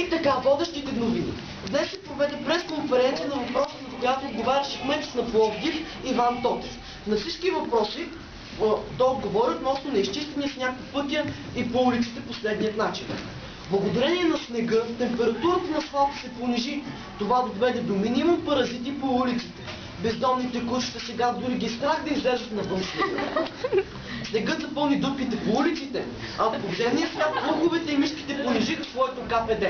И така, водещите новини. Днес се проведе пресконференция на въпроси, на която отговаряше кметът на Пловдив Иван Тотев. На всички въпроси той отговори относно неизчистения сняг по пътя и по улиците последният начин. Благодарение на снега, температурата на асфалта се понижи. Това доведе до минимум паразити по улиците. Бездомните кучета сега дори ги страх да излезат навън снега. Снегът запълни дупките по улиците, а в подземния свят плуховете и мишките понижиха своето КПД.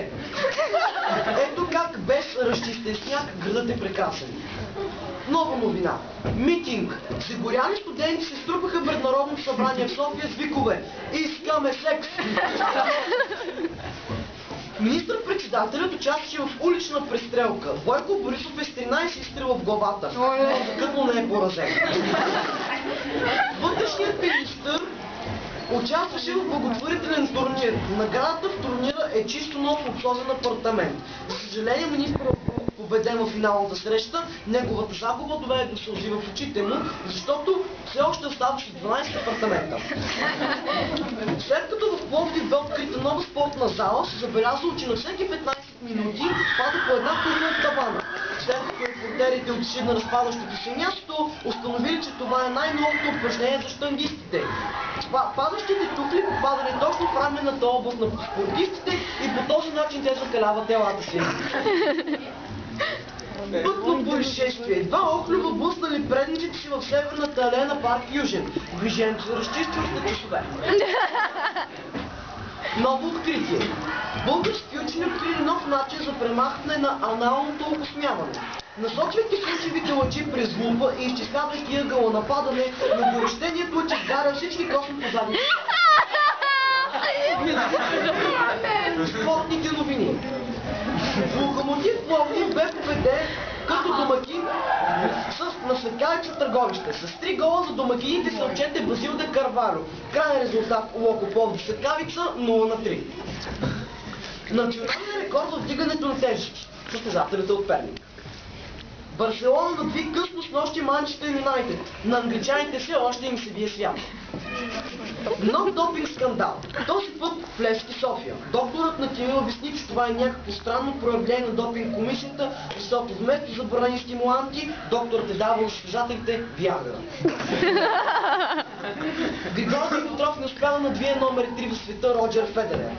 Ето как без разчистен сняг градът е прекрасен. Нова новина. Митинг. Загоряни студенти се струпаха пред Народното събрание в София с викове: "Искаме секс!" Министър-председателят участваше в улична престрелка. Бойко Борисов е с 13 изстрела в главата. Мозъкът му не е поразен. Вътрешният министър участваше в благотворителен турнир. Наградата в турнира е чисто нов обслужен апартамент. За съжаление, министърът победен в финалната среща, неговата загуба доведе до сълзи в очите му, защото все още оставаше 12 апартамента. След като в Пловдив бе открита нова спортна зала, се забелязало, че на всеки 15 минути пада по една кухня от тавана. След като репортерите отишли на разпадащото се място, установили, че това е най-новото упражнение за щангистите. Падащите туфли попадали точно в раменната област на спортистите и по този начин те закаляват телата си. Пътно происшествие. Два охлюва блъснали предниците си в северната алея на парк Южен. Движението се разчисти още часове. Ново откритие. Български учени открили нов начин за премахване на аналното окосмяване. Насочвайки слънчевите лъчи през лупа и изчислявайки ъгъла на падане, на горещението лъче сгаря всички косми по задните. Спортните новини. Локомотив Пловдив бе победен като домакин на Светкавица Търговище. С 3 гола за домакините се отчете Базил де Карвалю. Крайен резултат Локо Пловдив Светкавица 0-3. Национален рекорд в вдигането на тежести. Състезателите от Перник. Барселона надви късно с нощи Манчестър Юнайтед. На англичаните все още им се бие свят. Нов допинг скандал. Този път в Левски София. Докторът на Тимил обясни, че това е някакво странно проявление на допинг комисията, защото вместо забранени стимуланти, докторът е давал състезателите Виагра. Григорий Димитров не успя да надвие номер 3 в света Роджер Федерер.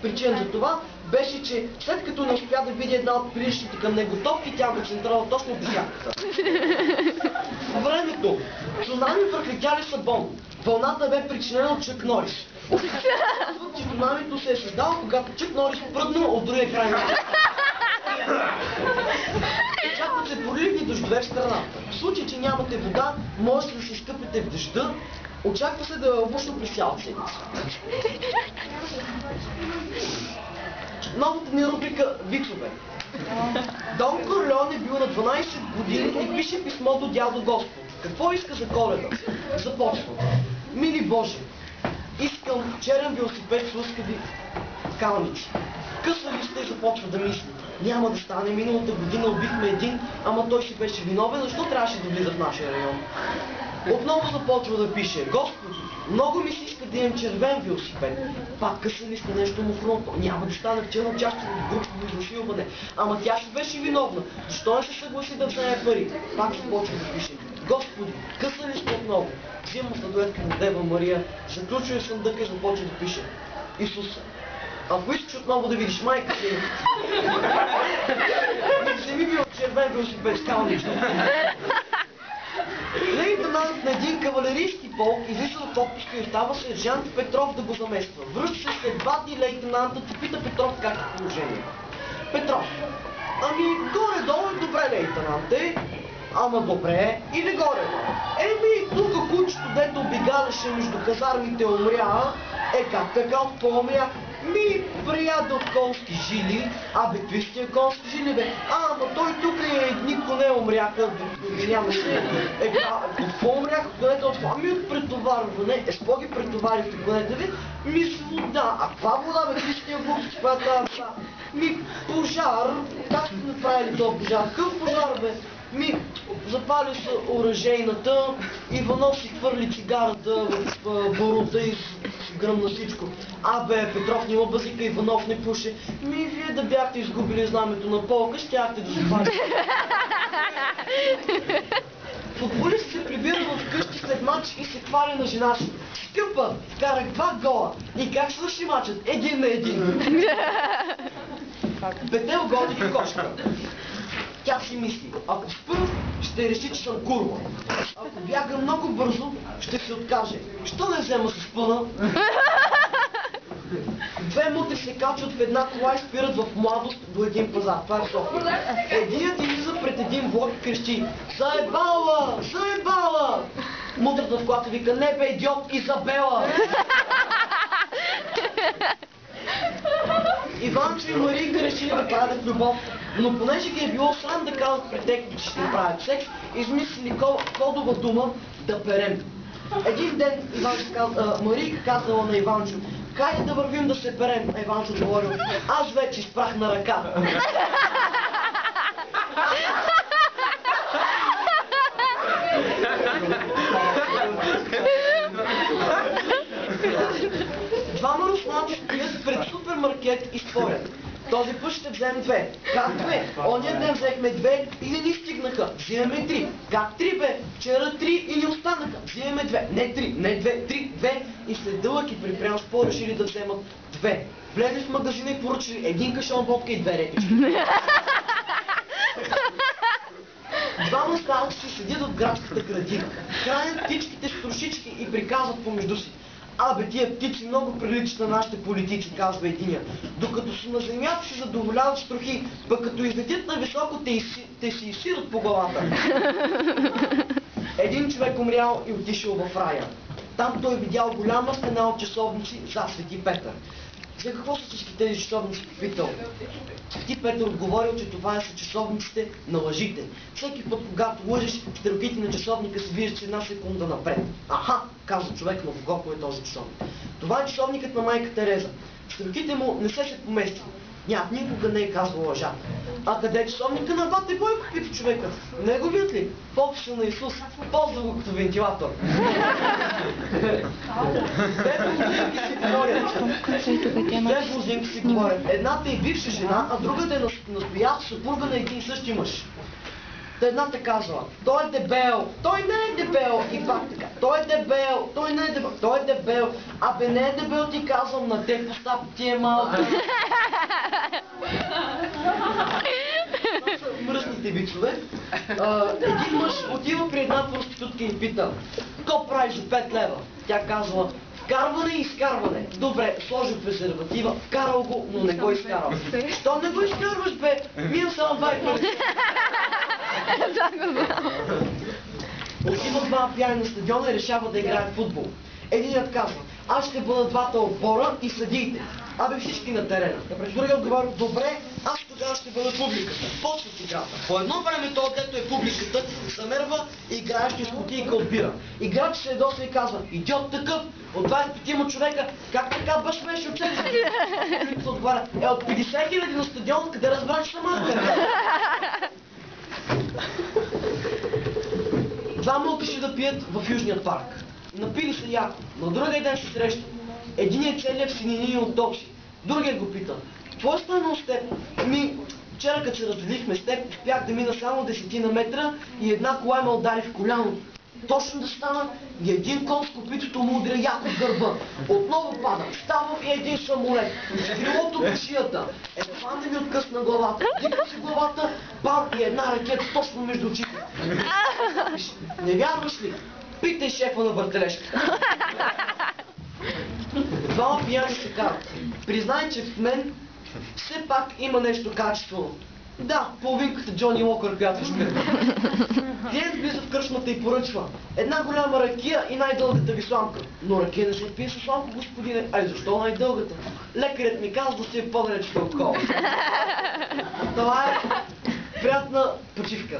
Причина за това беше, че след като не успя да види една от приличните към него топки, тя го централа точно по сяката. Времето. Цунами върхлетя Лисабон. Вълната бе причинена от Чък Норис. Казват, че цунамито се е създало, когато Чък Норис пръднал от другия край на света. Очакват се проливни дъждове в страната. В случай, че нямате вода, можете да се изкъпете в дъжда. Очаква се да е обучно през цялата седмица. Новата ни рубрика Вицове. Дон Корлеоне бил на 12 години и пише писмо до дядо Господ. Какво иска за Коледа? Започва. Мили Боже, искам черен велосипед с лъскави калници. Късва листа и започва да мисли. Няма да стане, миналата година убихме един, ама той си беше виновен, защо трябваше да влиза в нашия район? Отново започва да пише. Господи, много ми се иска да имам червен велосипед. Пак къса листа нещо му хрумва. Няма да стане вчера участие в групово изнасилване. Ама тя си беше виновна. Защо не се съгласи да вземе пари? Пак започва да пише. Господи, къса листа отново. Взима статуетка на Дева Мария, заключва съндъка и започва да пише. Исусе, ако искаш отново да видиш майка си, не ми бил червен велосипед с калничка. Лейтенант на един кавалерийски полк излиза от отпуска и остава сержант Петров да го замества. Връща се след 2 дни лейтенантът и пита Петров как е положение. Петров: ами горе-долу е добре, лейтенанте. Ама добре или горе-долу? Еми, тук кучето, дето обигаляше между казармите, умря. Как така от какво умря? Ми, прияде от конски жили. Абе, какви с тия конски жили, бе? Ама той тук никой не умряха, нямаше. Какво умряха конете от това? Ми от претоварване. С какво ги претоварихте конете ви? Ми с вода. А каква вода, бе? Какви с тия глупости, която тази вода? Ми, пожар. Как сте направили този пожар? Какъв пожар, бе? Ми, запали са оръжейната, Иванов си хвърли цигарата в борута и гръмна всичко. Абе, Петров няма базика, Иванов не пуше. Вие да бяхте изгубили знамето на полка, щяхте да се хвалите. Футболист се прибира в къщи след матч и се хвали на жена си. Скъпа, вкарах 2 гола. И как свърши матчът? 1-1. Петел годи в кошка. Тя си мисли, ако спра, ще реши, че съм курва. Ако бяга много бързо, ще се откаже. Що не взема с пъна? 2 мутри се качват в една кола и спират в младост до един пазар. Това е София. Единият излиза пред един влог и крещи: "Заебала! Заебала!" Мутрата в колата вика: "Не бе, идиот, Изабела!" Иванчо и Марийка решили да правят любов, но понеже ги е било срам да казват пред техните, че ще правят секс, измислили кодова дума да перем. Един ден Марийка казала на Иванчо: "Хайде да вървим да се перем." А Иванчо говорил: "Аз вече изпрах на ръка." Двама руснаци стоят пред супермаркет и спорят. Този път ще взем 2. Как 2? Оня ден взехме 2 и не ни стигнаха. Взимаме 3. Как 3 бе? Вчера 3 и ни останаха. Взимаме 2. Не 3, не 2, 3, 2. И след дълъг и припрям спор решили да вземат 2. Влезли в магазина и поръчали 1 кашон водка и 2 репички. Двама старци седят в градската градина. Хранят птичките с трошички и приказват помежду си: "Абе, тия птици много приличат на нашите политици", казва единия. "Докато са на земята си задоволяват с трохи, пък като излетят на високо, те си изсират по главата." Един човек умрял и отишъл в рая. Там той видял голяма стена от часовници за Свети Петър. За какво са всички тези часовници, попитал? Свети Петър отговорил, че това са часовниците на лъжите. Всеки път, когато лъжеш, стрелките на часовника се виждат с 1 секунда напред. "Аха", казва човек, но в кого е този часовник? "Това е часовникът на майка Тереза. Стрелките му не се помести. Някак никога не е казвал лъжата." "А къде е часовника на бате Бойко?" пита човека. "Неговият ли? Пописа на Исус. Ползва го като вентилатор." Две блондинки си говорят. Едната е бивша жена, а другата е настояща съпруга на един и същи мъж. Та едната казва: "Той е дебел, той не е дебел." И пак така: "Той е дебел, той не е дебел, той е дебел." "Абе, не е дебел, ти казвам, на те постап ти е малко." Мръсните вицове. Един мъж отива при една проститутка и пита: "Ко правиш за 5 лева?" Тя казва: "Вкарване и изкарване." "Добре, сложил презерватива, вкарал го, но не го изкарал." "Що не го изкарваш, бе? Мина само 2 пъти." Отива 2 пияни на стадиона и решава да играят футбол. Единият казва: "Аз ще бъда 2 отбора и съдиите." "Абе, всички на терена." Другият отговаря: "Добре, аз тогава ще бъда публиката." Почват играта. По едно време той, дето е публиката, замерва играещи с кутийка от бира. Играч се ядосва и казва: "Идиот такъв, от 25 човека, как така бъшмеш от 4?" Публиката отговаря: "От 50 000 на стадион, къде разбрах, че съм аз?" Двама отишли да пият в Южният парк. Напили се яко. На другия ден се срещат. Единият целият в синини от топси. Другият го пита: "Какво е станало с теб?" "Вчера, като се разделихме с теб, успях да мина само 10 метра и една кола ме удари в коляното. Точно да стана и един кон с копитото му удря яко в гърба. Отново пада, става и един самолет. С крилото по шията. Елефанта ми откъсна главата. Дигна си главата, бам, и една ракета точно между очите." Не вярваш ли? Питай шефа на въртележката. Двама пияни се карат. "Признай, че в мен все пак има нещо качествено." "Да, половинката Джони Локър, която изпира." Клиент влиза в кръчмата и поръчва: "Една голяма ракия и най-дългата ви сламка." "Но ракия не се пие с сламка, господине." "Ай, защо най-дългата?" "Лекарят ми каза да си е по-далече от кола." Това е приятна почивка.